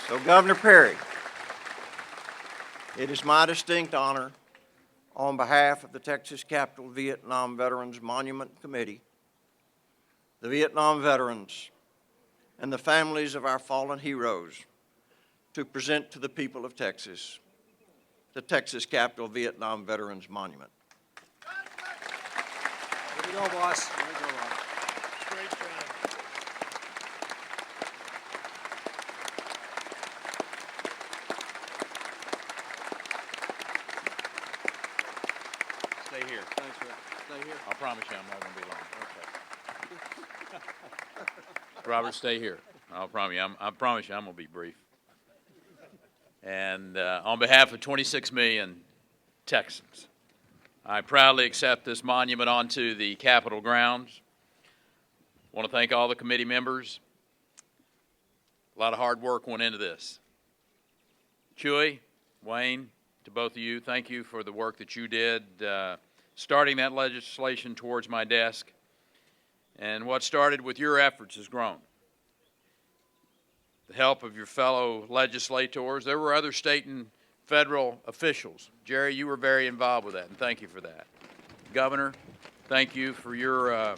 So, Governor Perry, it is my distinct honor, on behalf of the Texas Capitol Vietnam Veterans Monument Committee, the Vietnam veterans, and the families of our fallen heroes, to present to the people of Texas the Texas Capitol Vietnam Veterans Monument. There you go, boss. There you go, boss. Great job. Stay here. Thanks, Rick. Stay here. I promise you I'm not going to be long. Okay. Robert, stay here. I promise you I'm going to be brief. And on behalf of 26 million Texans, I proudly accept this monument onto the Capitol grounds. I want to thank all the committee members. A lot of hard work went into this. Chuy, Wayne, to both of you, thank you for the work that you did starting that legislation towards my desk. And what started with your efforts has grown. The help of your fellow legislators. There were other state and federal officials. Jerry, you were very involved with that, and thank you for that. Governor, thank you for your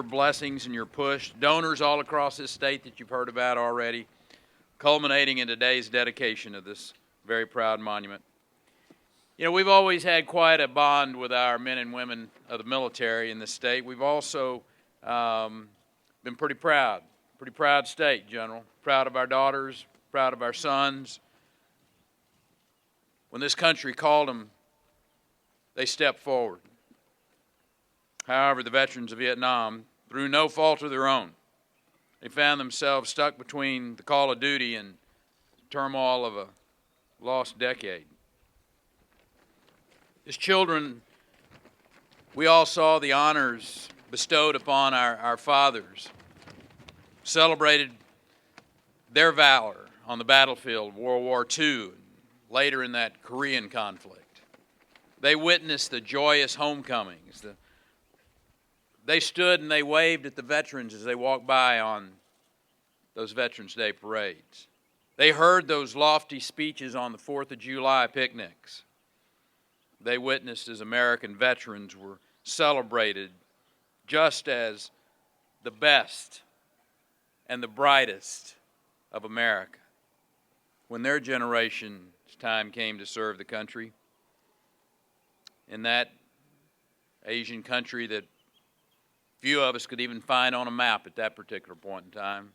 blessings and your push. Donors all across this state that you've heard about already, culminating in today's dedication of this very proud monument. You know, we've always had quite a bond with our men and women of the military in this state. We've also been pretty proud state, General. Proud of our daughters, proud of our sons. When this country called them, they stepped forward. However, the veterans of Vietnam, through no fault of their own, they found themselves stuck between the call of duty and the turmoil of a lost decade. As children, we all saw the honors bestowed upon our fathers, celebrated their valor on the battlefield of World War II, and later in that Korean conflict. They witnessed the joyous homecomings. They stood and they waved at the veterans as they walked by on those Veterans Day parades. They heard those lofty speeches on the 4th of July picnics. They witnessed as American veterans were celebrated just as the best and the brightest of America. When their generation's time came to serve the country, in that Asian country that few of us could even find on a map at that particular point in time,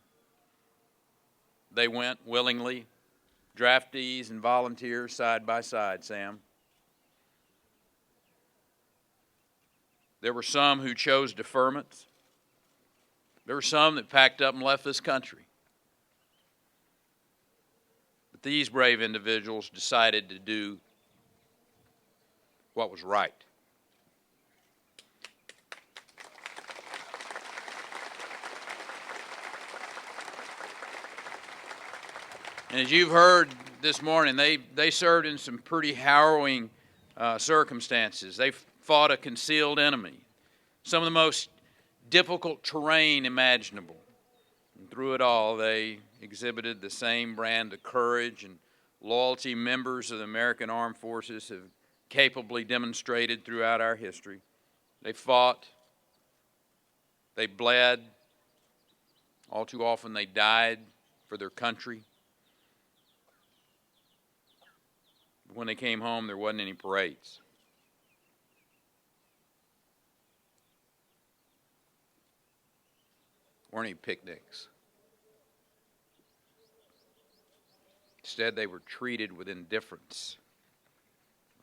they went willingly, draftees and volunteers side by side, Sam. There were some who chose deferments. There were some that packed up and left this country. But these brave individuals decided to do what was right. And as you've heard this morning, they served in some pretty harrowing circumstances. They fought a concealed enemy, some of the most difficult terrain imaginable. And through it all, they exhibited the same brand of courage and loyalty members of the American Armed Forces have capably demonstrated throughout our history. They fought, they bled, all too often they died for their country. But when they came home, there wasn't any parades. Weren't any picnics. Instead, they were treated with indifference,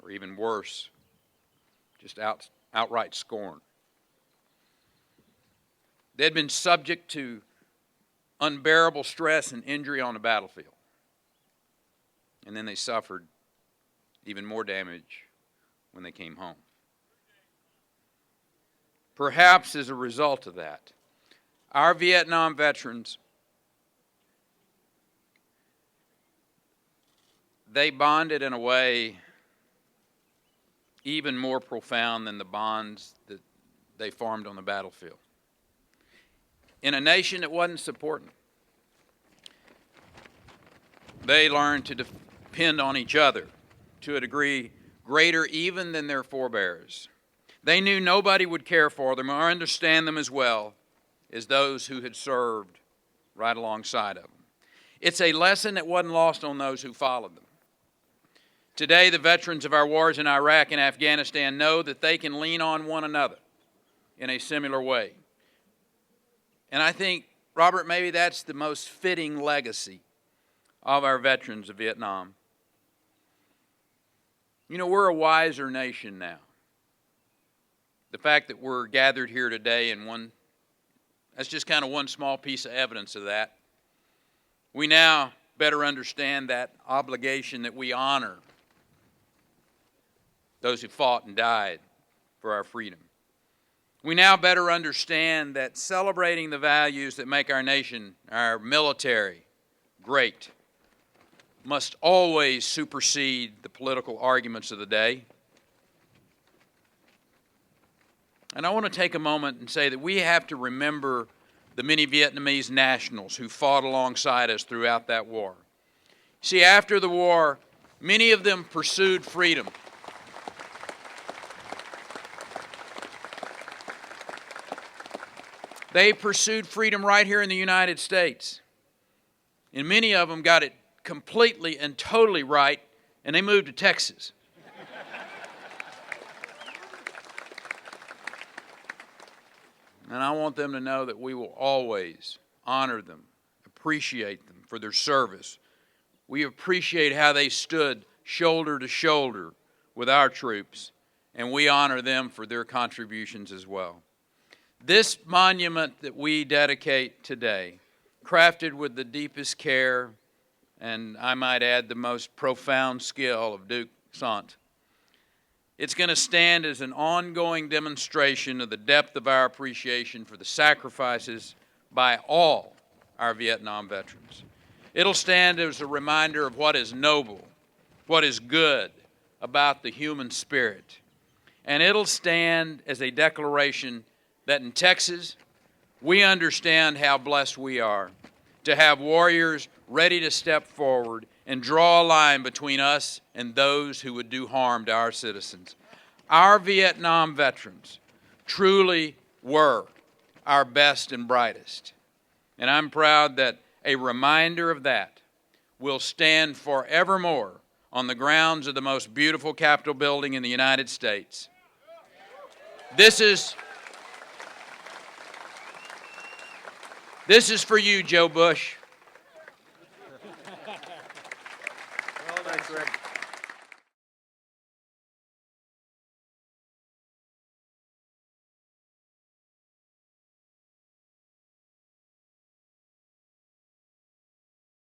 or even worse, just outright scorn. They had been subject to unbearable stress and injury on the battlefield. And then they suffered even more damage when they came home. Perhaps as a result of that, our Vietnam veterans, they bonded in a way even more profound than the bonds that they formed on the battlefield. In a nation that wasn't supporting them, They learned to depend on each other to a degree greater even than their forebears. They knew nobody would care for them or understand them as well as those who had served right alongside of them. It's a lesson that wasn't lost on those who followed them. Today, the veterans of our wars in Iraq and Afghanistan know that they can lean on one another in a similar way. And I think, Robert, maybe that's the most fitting legacy of our veterans of Vietnam. You know, we're a wiser nation now. The fact that we're gathered here today that's just kind of one small piece of evidence of that. We now better understand that obligation that we honor those who fought and died for our freedom. We now better understand that celebrating the values that make our nation, our military, great must always supersede the political arguments of the day. And I want to take a moment and say that we have to remember the many Vietnamese nationals who fought alongside us throughout that war. See, after the war, many of them pursued freedom. They pursued freedom right here in the United States. And many of them got it completely and totally right, and they moved to Texas. And I want them to know that we will always honor them, appreciate them for their service. We appreciate how they stood shoulder to shoulder with our troops, and we honor them for their contributions as well. This monument that we dedicate today, crafted with the deepest care and, I might add, the most profound skill of Duke Sant, it's going to stand as an ongoing demonstration of the depth of our appreciation for the sacrifices by all our Vietnam veterans. It'll stand as a reminder of what is noble, what is good about the human spirit. And it'll stand as a declaration that in Texas, we understand how blessed we are to have warriors ready to step forward and draw a line between us and those who would do harm to our citizens. Our Vietnam veterans truly were our best and brightest. And I'm proud that a reminder of that will stand forevermore on the grounds of the most beautiful Capitol building in the United States. This is for you, Joe Bush. Well, thanks, Rick.